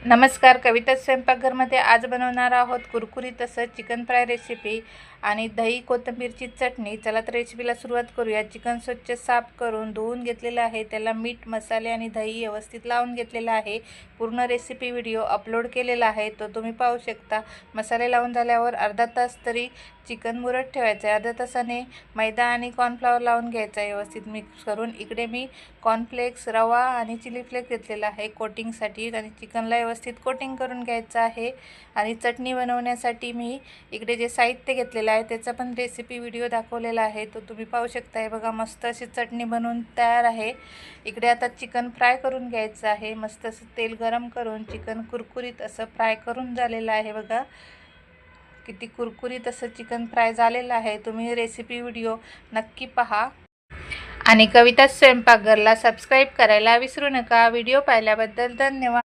नमस्कार, कविता स्वयंपाकघरमध्ये आज बनवणार आहोत कुरकुरीत असं चिकन फ्राय रेसिपी आणि दही कोथिंबीरची चटणी। चला तर रेसिपीला सुरुवात करूया। चिकन स्वच्छ साफ करून धुवून घेतलेलं आहे। त्याला मीठ, मसाले आणि दही व्यवस्थित लावून घेतलेलं आहे। पूर्ण रेसिपी व्हिडिओ अपलोड केलेला आहे, तो तुम्ही पाहू शकता। मसाले लावून झाल्यावर अर्धा तास तरी चिकन मुरत ठेवायचं आहे। अर्ध्या तासाने मैदा आणि कॉर्नफ्लॉवर लावून घ्यायचा आहे व्यवस्थित मिक्स करून। इकडे मी कॉर्नफ्लेक्स, रवा आणि चिली फ्लेक्स घेतलेला आहे कोटिंगसाठी आणि चिकनला व्यवस्थित कोटिंग करून घ्यायचं आहे। आणि चटणी बनवण्यासाठी मी इकडे जे साहित्य घेतलेलं आहे त्याचा पण रेसिपी व्हिडिओ दाखवलेला आहे, तो तुम्ही पाहू शकता। हे बघा, मस्त अशी चटणी बनवून तयार आहे। इकडे आता चिकन फ्राय करून घ्यायचं आहे। मस्त असं तेल गरम करून चिकन कुरकुरीत असं फ्राय करून झालेलं आहे। बघा किती कुरकुरीत असं चिकन फ्राय झालेलं आहे। तुम्ही रेसिपी व्हिडिओ नक्की पहा आणि कविता स्वयंपाकघरला सबस्क्राईब करायला विसरू नका। व्हिडिओ पाहिल्याबद्दल धन्यवाद।